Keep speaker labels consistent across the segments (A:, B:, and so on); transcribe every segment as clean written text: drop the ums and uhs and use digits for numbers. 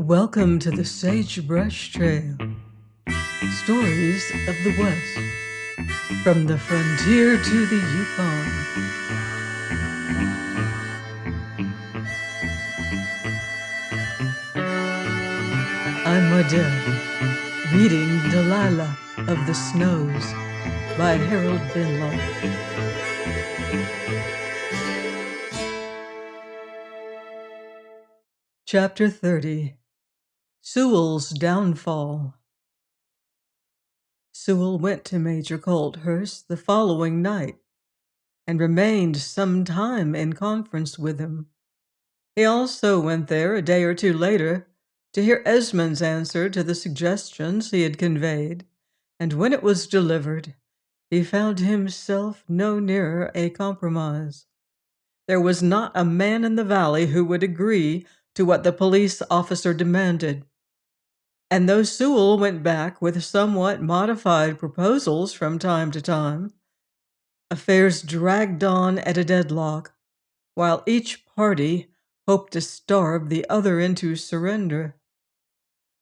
A: Welcome to the Sagebrush Trail. Stories of the West. From the frontier to the Yukon. I'm Adele, reading Delilah of the Snows by Harold Binlow. Chapter 30. Sewell's Downfall. Sewell went to Major Colthurst the following night and remained some time in conference with him. He also went there a day or two later to hear Esmond's answer to the suggestions he had conveyed, and when it was delivered, he found himself no nearer a compromise. There was not a man in the valley who would agree to what the police officer demanded. And though Sewell went back with somewhat modified proposals from time to time, affairs dragged on at a deadlock, while each party hoped to starve the other into surrender.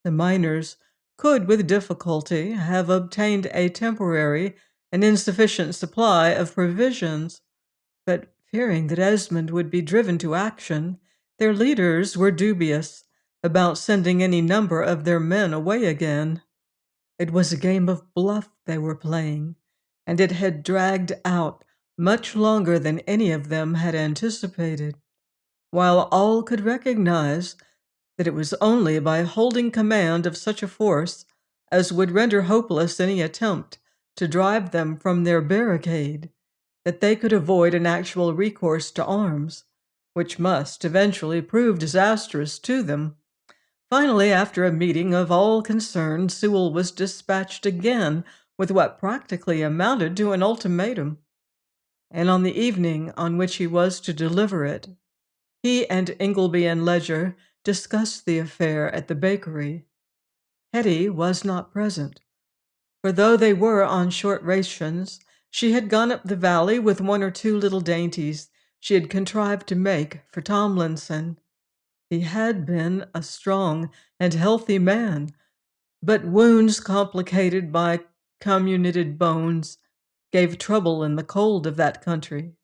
A: The miners could with difficulty have obtained a temporary and insufficient supply of provisions, but fearing that Esmond would be driven to action, their leaders were dubious about sending any number of their men away again. It was a game of bluff they were playing, and it had dragged out much longer than any of them had anticipated, while all could recognize that it was only by holding command of such a force as would render hopeless any attempt to drive them from their barricade that they could avoid an actual recourse to arms, which must eventually prove disastrous to them. Finally, after a meeting of all concerned, Sewell was dispatched again with what practically amounted to an ultimatum, and on the evening on which he was to deliver it, he and Ingleby and Ledger discussed the affair at the bakery. Hetty was not present, for though they were on short rations, she had gone up the valley with one or two little dainties she had contrived to make for Tomlinson. He had been a strong and healthy man, but wounds complicated by comminuted bones gave trouble in the cold of that country,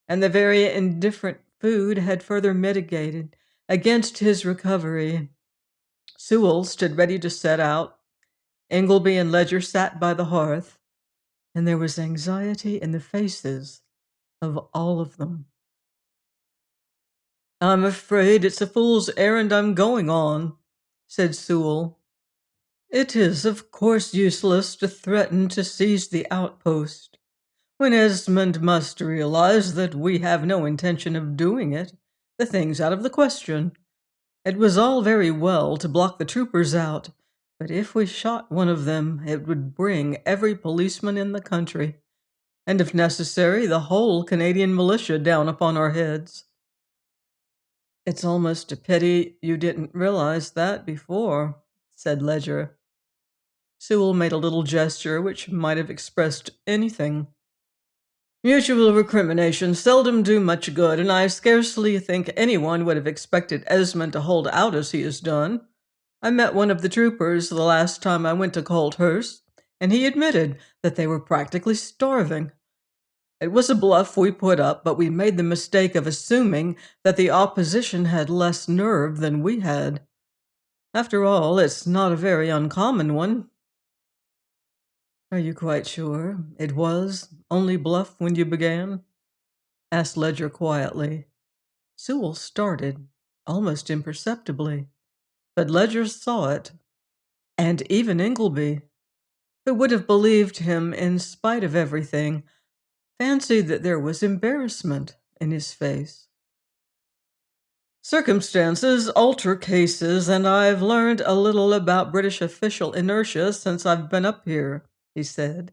A: and the very indifferent food had further mitigated against his recovery. Sewell stood ready to set out. Ingleby and Ledger sat by the hearth, and there was anxiety in the faces of all of them. "I'm afraid it's a fool's errand I'm going on," said Sewell. "It is, of course, useless to threaten to seize the outpost, when Esmond must realize that we have no intention of doing it. The thing's out of the question. It was all very well to block the troopers out, but if we shot one of them, it would bring every policeman in the country, and if necessary, the whole Canadian militia down upon our heads." "It's almost a pity you didn't realize that before," said Ledger. Sewell made a little gesture which might have expressed anything. "Mutual recriminations seldom do much good, and I scarcely think anyone would have expected Esmond to hold out as he has done. I met one of the troopers the last time I went to Colthurst, and he admitted that they were practically starving. It was a bluff we put up, but we made the mistake of assuming that the opposition had less nerve than we had. After all, it's not a very uncommon one." "Are you quite sure it was only bluff when you began?" asked Ledger quietly. Sewell started, almost imperceptibly, but Ledger saw it, and even Ingleby, who would have believed him in spite of everything, fancied that there was embarrassment in his face. "Circumstances alter cases, and I've learned a little about British official inertia since I've been up here," he said.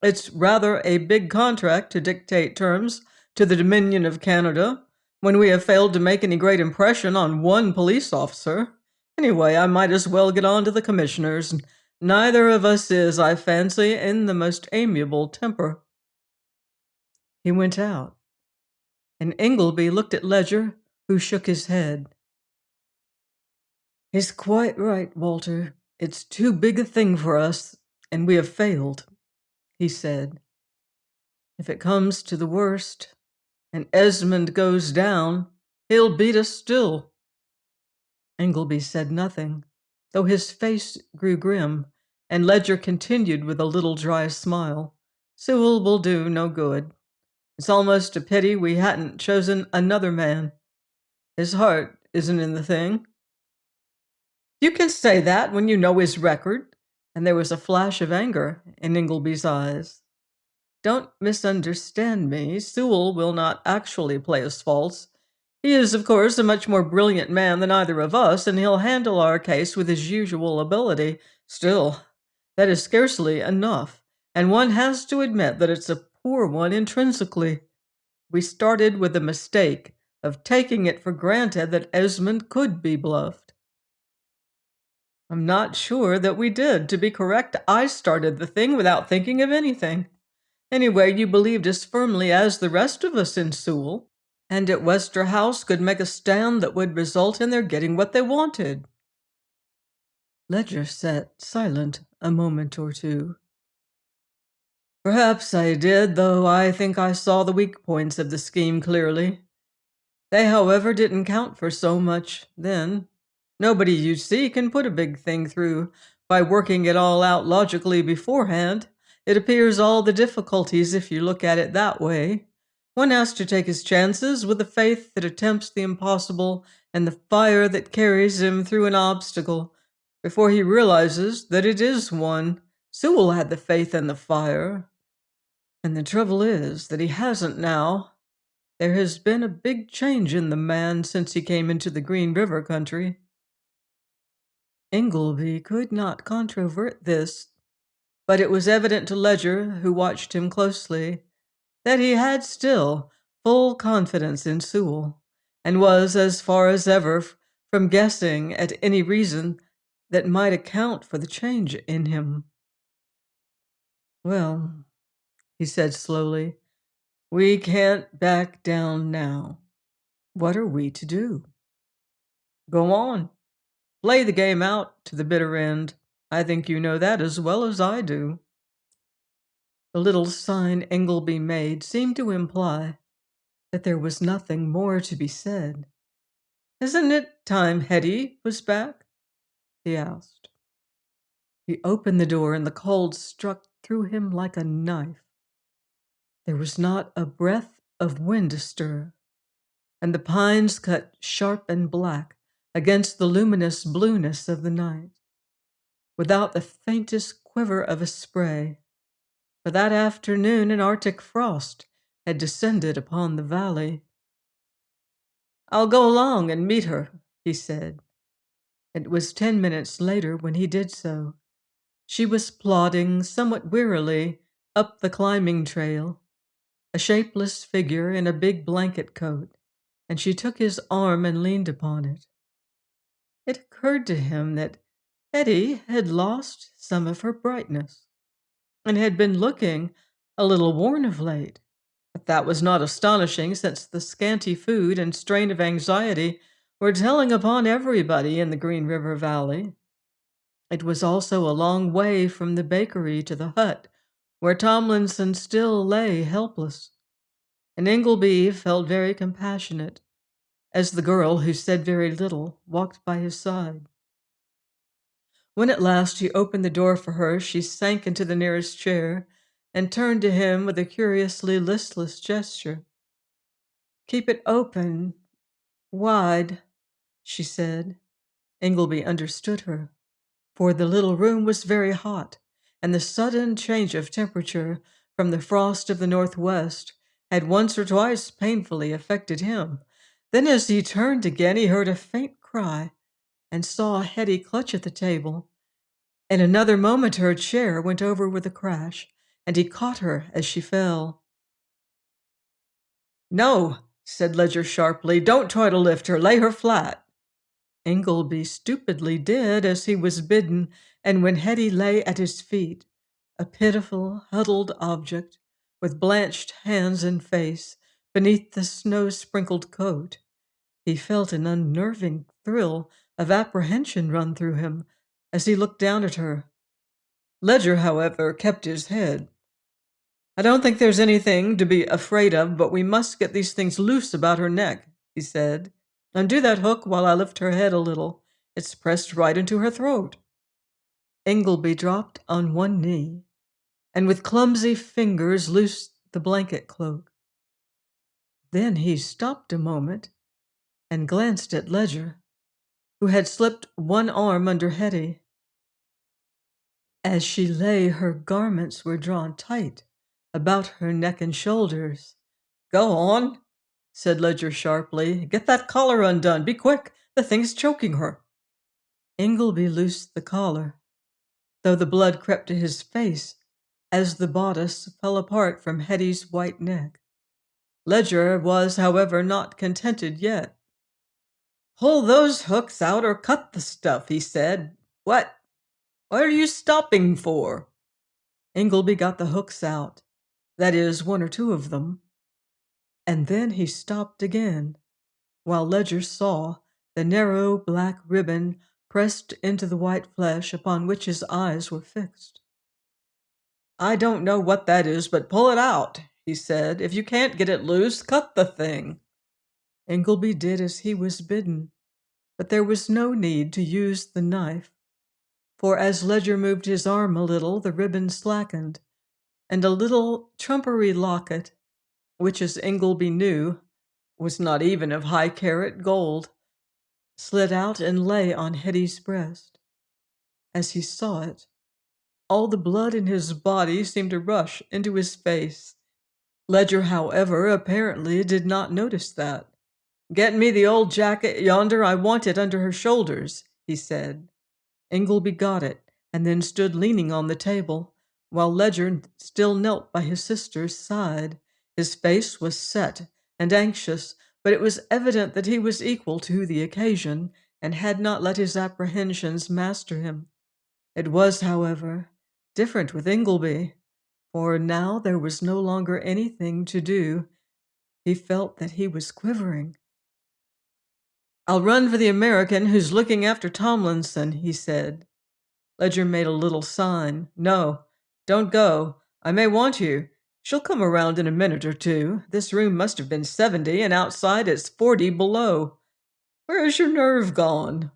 A: "It's rather a big contract to dictate terms to the Dominion of Canada when we have failed to make any great impression on one police officer. Anyway, I might as well get on to the commissioners. Neither of us is, I fancy, in the most amiable temper." He went out, and Ingleby looked at Ledger, who shook his head. He's quite right, Walter. It's too big a thing for us, and we have failed, he said. If it comes to the worst, and Esmond goes down, he'll beat us still. Ingleby said nothing, though his face grew grim, and Ledger continued with a little dry smile. Sewell will do no good. It's almost a pity we hadn't chosen another man. His heart isn't in the thing. You can say that when you know his record. And there was a flash of anger in Ingleby's eyes. Don't misunderstand me. Sewell will not actually play us false. He is, of course, a much more brilliant man than either of us, and he'll handle our case with his usual ability. Still, that is scarcely enough, and one has to admit that it's a poor one intrinsically. We started with the mistake of taking it for granted that Esmond could be bluffed. I'm not sure that we did. To be correct, I started the thing without thinking of anything. Anyway, you believed as firmly as the rest of us in Sewell, and at Wester House could make a stand that would result in their getting what they wanted. Ledger sat silent a moment or two. Perhaps I did, though I think I saw the weak points of the scheme clearly. They, however, didn't count for so much then. Nobody, you see, can put a big thing through by working it all out logically beforehand. It appears all the difficulties if you look at it that way. One has to take his chances with the faith that attempts the impossible and the fire that carries him through an obstacle before he realizes that it is one. Sewell had the faith and the fire. And the trouble is that he hasn't now. There has been a big change in the man since he came into the Green River country. Ingleby could not controvert this, but it was evident to Ledger, who watched him closely, that he had still full confidence in Sewell, and was as far as ever from guessing at any reason that might account for the change in him. Well, he said slowly, we can't back down now. What are we to do? Go on. Play the game out to the bitter end. I think you know that as well as I do. The little sign Ingleby made seemed to imply that there was nothing more to be said. Isn't it time Hetty was back? He asked. He opened the door and the cold struck through him like a knife. There was not a breath of wind astir, and the pines cut sharp and black against the luminous blueness of the night, without the faintest quiver of a spray, for that afternoon an Arctic frost had descended upon the valley. I'll go along and meet her, he said. It was 10 minutes later when he did so. She was plodding somewhat wearily up the climbing trail, a shapeless figure in a big blanket coat, and she took his arm and leaned upon it. It occurred to him that Hetty had lost some of her brightness, and had been looking a little worn of late. But that was not astonishing, since the scanty food and strain of anxiety were telling upon everybody in the Green River Valley. It was also a long way from the bakery to the hut, where Tomlinson still lay helpless, and Ingleby felt very compassionate as the girl, who said very little, walked by his side. When at last he opened the door for her, she sank into the nearest chair and turned to him with a curiously listless gesture. Keep it open, wide, she said. Ingleby understood her, for the little room was very hot, and the sudden change of temperature from the frost of the northwest had once or twice painfully affected him. Then as he turned again, he heard a faint cry and saw Hetty clutch at the table. In another moment her chair went over with a crash, and he caught her as she fell. No, said Ledger sharply, don't try to lift her. Lay her flat. Ingleby stupidly did as he was bidden, and when Hetty lay at his feet, a pitiful, huddled object, with blanched hands and face beneath the snow-sprinkled coat, He felt an unnerving thrill of apprehension run through him as he looked down at her. Ledger, however, kept his head. "I don't think there's anything to be afraid of, but we must get these things loose about her neck," he said. "Undo that hook while I lift her head a little. It's pressed right into her throat." Ingleby dropped on one knee and with clumsy fingers loosed the blanket cloak. Then he stopped a moment and glanced at Ledger, who had slipped one arm under Hetty. As she lay, her garments were drawn tight about her neck and shoulders. "Go on," said Ledger sharply. "Get that collar undone. Be quick. The thing's choking her." Ingleby loosed the collar, though the blood crept to his face as the bodice fell apart from Hetty's white neck. Ledger was, however, not contented yet. "Pull those hooks out or cut the stuff," he said. What are you stopping for?" Ingleby got the hooks out, that is, one or two of them, and then he stopped again, while Ledger saw the narrow black ribbon pressed into the white flesh upon which his eyes were fixed. "I don't know what that is, but pull it out," he said. "If you can't get it loose, cut the thing." Ingleby did as he was bidden, but there was no need to use the knife, for as Ledger moved his arm a little, the ribbon slackened, and a little trumpery locket, which, as Ingleby knew, was not even of high-carat gold, slid out and lay on Hetty's breast. As he saw it, all the blood in his body seemed to rush into his face. Ledger, however, apparently did not notice that. "Get me the old jacket yonder. I want it under her shoulders," he said. Ingleby got it, and then stood leaning on the table, while Ledger still knelt by his sister's side. His face was set and anxious, but it was evident that he was equal to the occasion, and had not let his apprehensions master him. It was, however, different with Ingleby, for now there was no longer anything to do. He felt that he was quivering. "I'll run for the American who's looking after Tomlinson," he said. Ledger made a little sign. "No, don't go. I may want you. She'll come around in a minute or two. This room must have been 70, and outside it's 40 below. Where has your nerve gone?"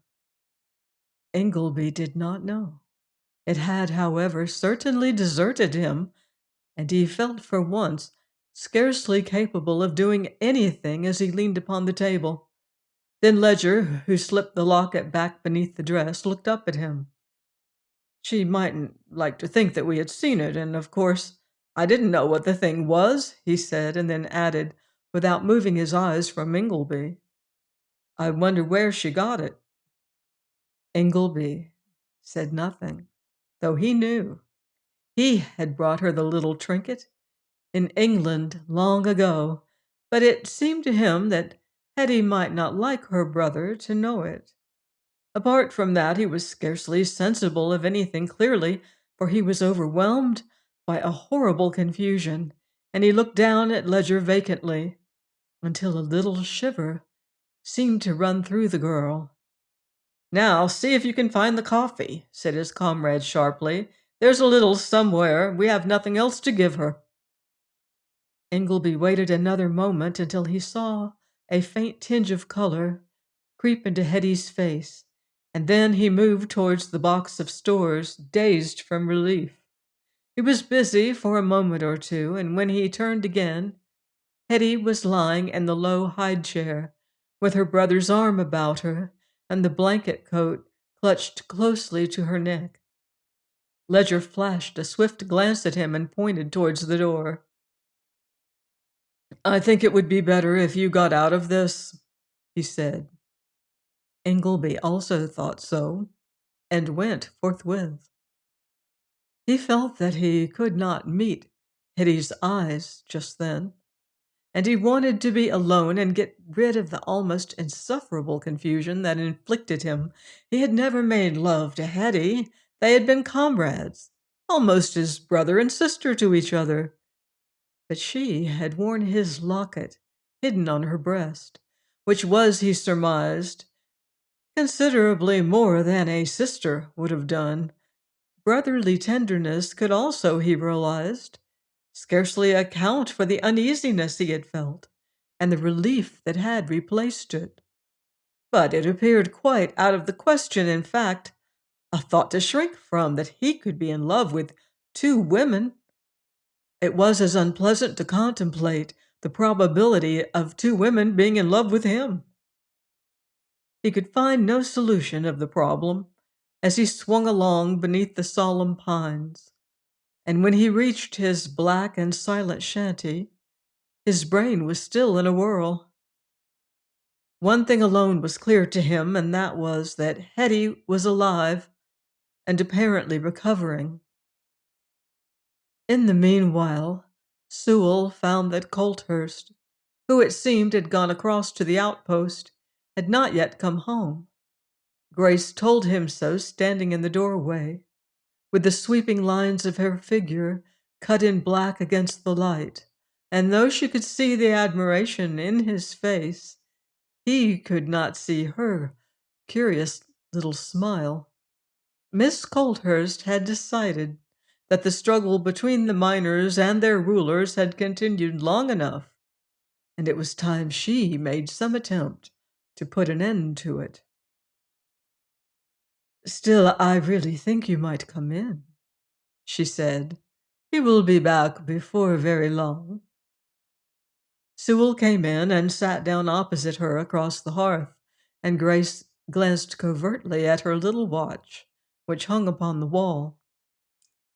A: Ingleby did not know. It had, however, certainly deserted him, and he felt for once scarcely capable of doing anything as he leaned upon the table. Then Ledger, who slipped the locket back beneath the dress, looked up at him. "She mightn't like to think that we had seen it, and of course I didn't know what the thing was," he said, and then added, without moving his eyes from Ingleby, "I wonder where she got it." Ingleby said nothing, though he knew. He had brought her the little trinket in England long ago, but it seemed to him that Hetty might not like her brother to know it. Apart from that, he was scarcely sensible of anything clearly, for he was overwhelmed by a horrible confusion, and he looked down at Ledger vacantly until a little shiver seemed to run through the girl. "Now, see if you can find the coffee," said his comrade sharply. "There's a little somewhere. We have nothing else to give her." Ingleby waited another moment until he saw a faint tinge of color creep into Hetty's face, and then he moved towards the box of stores, dazed from relief. He was busy for a moment or two, and when he turned again, Hetty was lying in the low hide chair, with her brother's arm about her and the blanket coat clutched closely to her neck. Ledger flashed a swift glance at him and pointed towards the door. "I think it would be better if you got out of this," he said. Ingleby also thought so, and went forthwith. He felt that he could not meet Hetty's eyes just then, and he wanted to be alone and get rid of the almost insufferable confusion that inflicted him. He had never made love to Hetty. They had been comrades, almost as brother and sister to each other. But she had worn his locket hidden on her breast, which was, he surmised, considerably more than a sister would have done. Brotherly tenderness could also, he realized, scarcely account for the uneasiness he had felt and the relief that had replaced it. But it appeared quite out of the question, in fact, a thought to shrink from, that he could be in love with two women. It was as unpleasant to contemplate the probability of two women being in love with him. He could find no solution of the problem as he swung along beneath the solemn pines, and when he reached his black and silent shanty, his brain was still in a whirl. One thing alone was clear to him, and that was that Hetty was alive and apparently recovering. In the meanwhile, Sewell found that Colthurst, who it seemed had gone across to the outpost, had not yet come home. Grace told him so, standing in the doorway, with the sweeping lines of her figure cut in black against the light, and though she could see the admiration in his face, he could not see her curious little smile. Miss Colthurst had decided that the struggle between the miners and their rulers had continued long enough, and it was time she made some attempt to put an end to it. "Still, I really think you might come in," she said. "He will be back before very long." Sewell came in and sat down opposite her across the hearth, and Grace glanced covertly at her little watch, which hung upon the wall.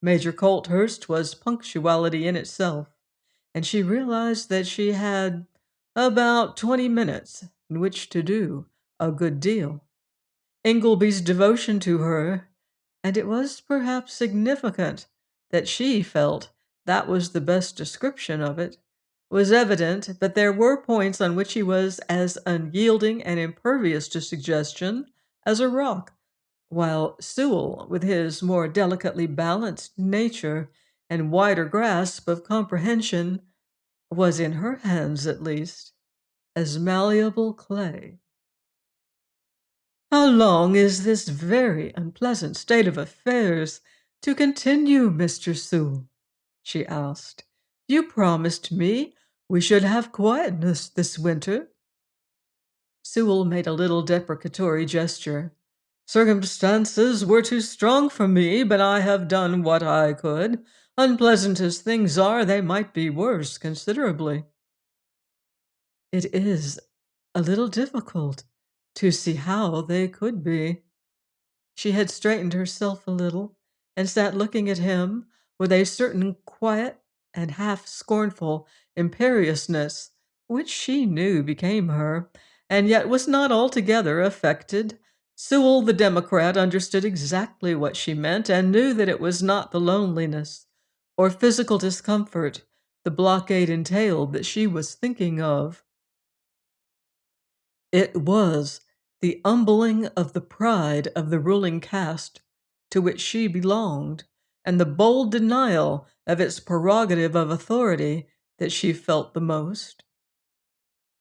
A: Major Colthurst was punctuality in itself, and she realized that she had about 20 minutes in which to do a good deal. Ingleby's devotion to her, and it was perhaps significant that she felt that was the best description of it, was evident, but there were points on which he was as unyielding and impervious to suggestion as a rock, while Sewell, with his more delicately balanced nature and wider grasp of comprehension, was, in her hands at least, as malleable clay. "How long is this very unpleasant state of affairs to continue, Mr. Sewell?" she asked. "You promised me we should have quietness this winter." Sewell made a little deprecatory gesture. "Circumstances were too strong for me, but I have done what I could. Unpleasant as things are, they might be worse considerably." "It is a little difficult to see how they could be." She had straightened herself a little and sat looking at him with a certain quiet and half scornful imperiousness which she knew became her, and yet was not altogether affected. Sewell the Democrat understood exactly what she meant and knew that it was not the loneliness or physical discomfort the blockade entailed that she was thinking of. It was the humbling of the pride of the ruling caste to which she belonged, and the bold denial of its prerogative of authority that she felt the most.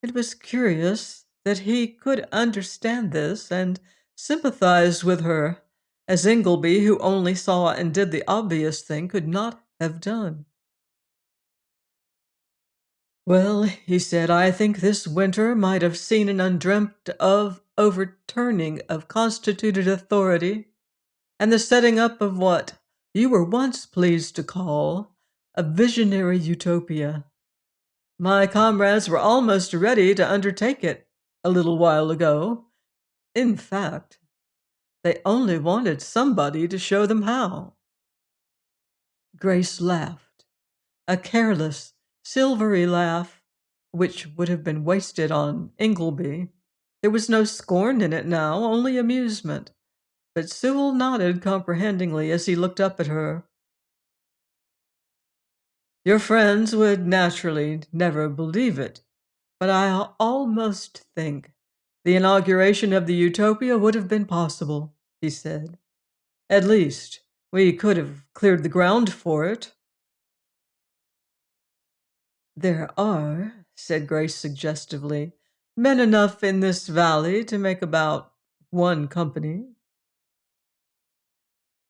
A: It was curious that he could understand this and sympathize with her, as Ingleby, who only saw and did the obvious thing, could not have done. "Well," he said, "I think this winter might have seen an undreamt of overturning of constituted authority and the setting up of what you were once pleased to call a visionary utopia. My comrades were almost ready to undertake it a little while ago. In fact, they only wanted somebody to show them how." Grace laughed, a careless, silvery laugh which would have been wasted on Ingleby. There was no scorn in it now, only amusement, but Sewell nodded comprehendingly as he looked up at her. "Your friends would naturally never believe it, but I almost think the inauguration of the Utopia would have been possible," he said. "At least, we could have cleared the ground for it." "There are," said Grace suggestively, Men enough in this valley to make about one company.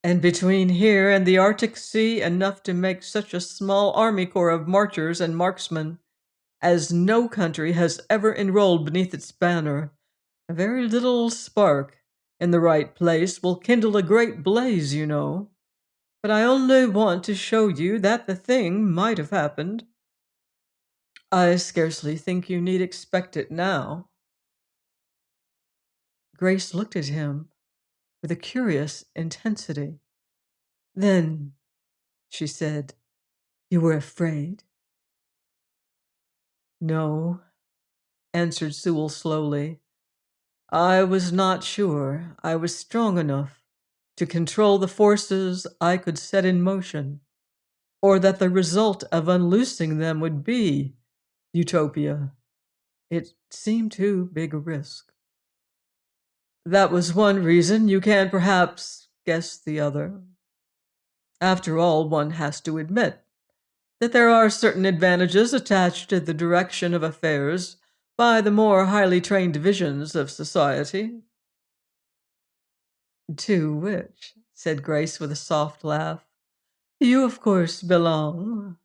A: And between here and the Arctic Sea, enough to make such a small army corps of marchers and marksmen as no country has ever enrolled beneath its banner. A very little spark in the right place will kindle a great blaze, you know. But I only want to show you that the thing might have happened. I scarcely think you need expect it now. Grace looked at him with a curious intensity. Then, she said, you were afraid? No, answered Sewell slowly. I was not sure I was strong enough to control the forces I could set in motion, or that the result of unloosing them would be utopia. It seemed too big a risk. That was one reason. You can perhaps guess the other. After all, one has to admit that there are certain advantages attached to the direction of affairs by the more highly trained divisions of society. To which, said Grace with a soft laugh, you of course belong.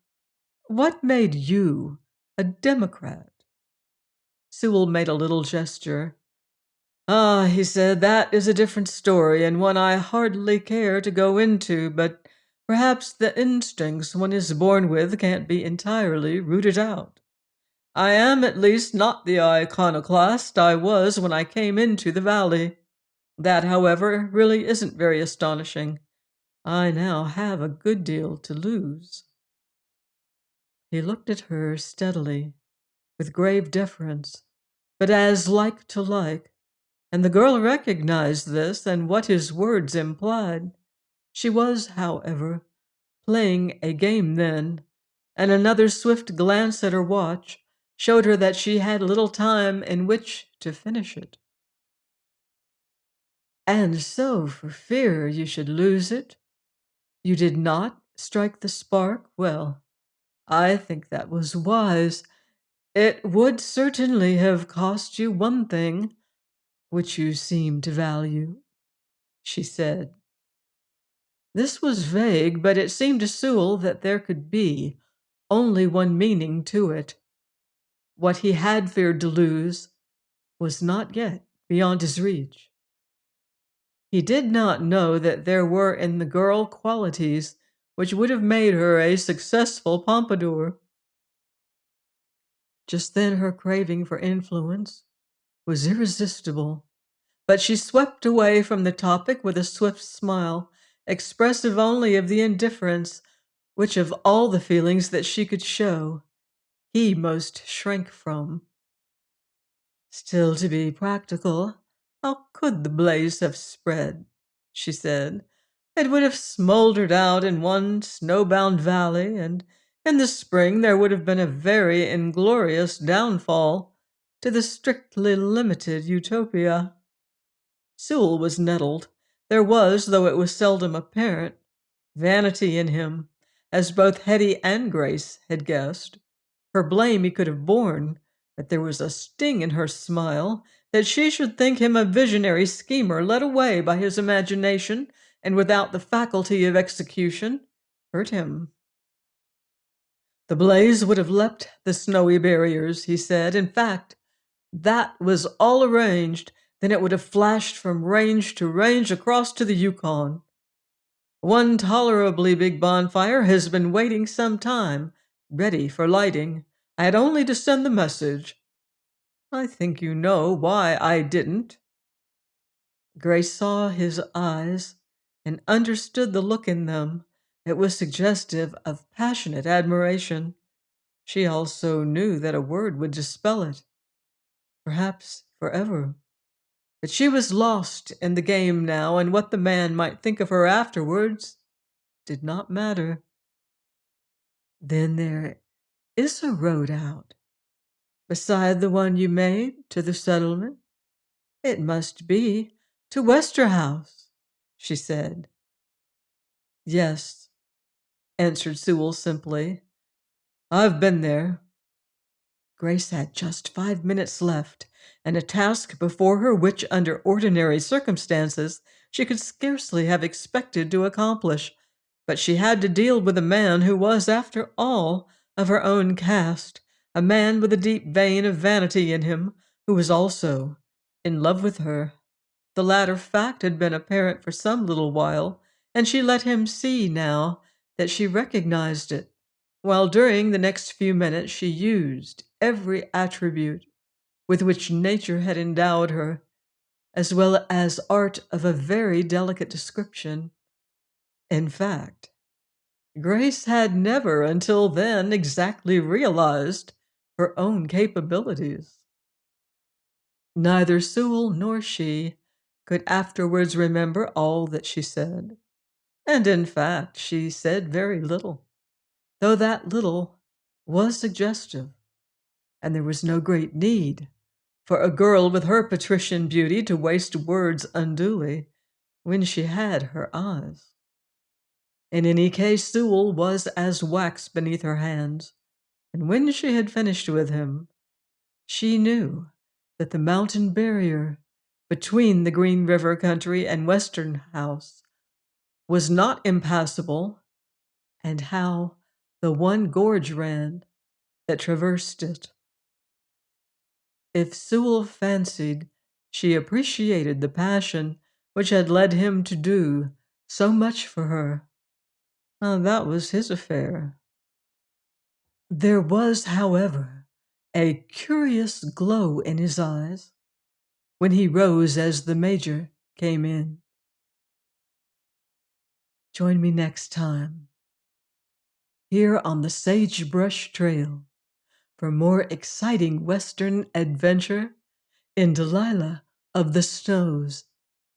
A: What made you a Democrat? Sewell made a little gesture. Ah, he said, that is a different story and one I hardly care to go into, but perhaps the instincts one is born with can't be entirely rooted out. I am at least not the iconoclast I was when I came into the valley. That, however, really isn't very astonishing. I now have a good deal to lose. He looked at her steadily, with grave deference, but as like to like, and the girl recognized this and what his words implied. She was, however, playing a game then, and another swift glance at her watch showed her that she had little time in which to finish it. And so, for fear you should lose it, you did not strike the spark? Well, I think that was wise. It would certainly have cost you one thing, which you seem to value, she said. This was vague, but it seemed to Sewell that there could be only one meaning to it. What he had feared to lose was not yet beyond his reach. He did not know that there were in the girl qualities which would have made her a successful pompadour. Just then her craving for influence was irresistible, but she swept away from the topic with a swift smile, expressive only of the indifference which of all the feelings that she could show, he most shrank from. Still, to be practical, how could the blaze have spread? She said. It would have smoldered out in one snowbound valley, and in the spring there would have been a very inglorious downfall to the strictly limited utopia. Sewell was nettled. There was, though it was seldom apparent, vanity in him, as both Hetty and Grace had guessed. Her blame he could have borne, but there was a sting in her smile that she should think him a visionary schemer led away by his imagination and without the faculty of execution, hurt him. The blaze would have leapt the snowy barriers, he said. In fact, that was all arranged. Then it would have flashed from range to range across to the Yukon. One tolerably big bonfire has been waiting some time, ready for lighting. I had only to send the message. I think you know why I didn't. Grace saw his eyes and understood the look in them. It was suggestive of passionate admiration. She also knew that a word would dispel it, perhaps forever. But she was lost in the game now, and what the man might think of her afterwards did not matter. Then there is a road out, beside the one you made to the settlement. It must be to Westerhouse, she said. Yes, answered Sewell simply. I've been there. Grace had just 5 minutes left, and a task before her which, under ordinary circumstances, she could scarcely have expected to accomplish. But she had to deal with a man who was, after all, of her own caste, a man with a deep vein of vanity in him, who was also in love with her. The latter fact had been apparent for some little while, and she let him see now that she recognized it, while during the next few minutes she used every attribute with which nature had endowed her, as well as art of a very delicate description. In fact, Grace had never until then exactly realized her own capabilities. Neither Sewell nor she could afterwards remember all that she said, and in fact, she said very little, though that little was suggestive, and there was no great need for a girl with her patrician beauty to waste words unduly when she had her eyes. In any case, Sewell was as wax beneath her hands, and when she had finished with him, she knew that the mountain barrier between the Green River country and Western House was not impassable, and how the one gorge ran that traversed it. If Sewell fancied she appreciated the passion which had led him to do so much for her, that was his affair. There was, however, a curious glow in his eyes when he rose as the Major came in. Join me next time here on the Sagebrush Trail for more exciting Western adventure in Delilah of the Snows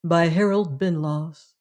A: by Harold Binloss.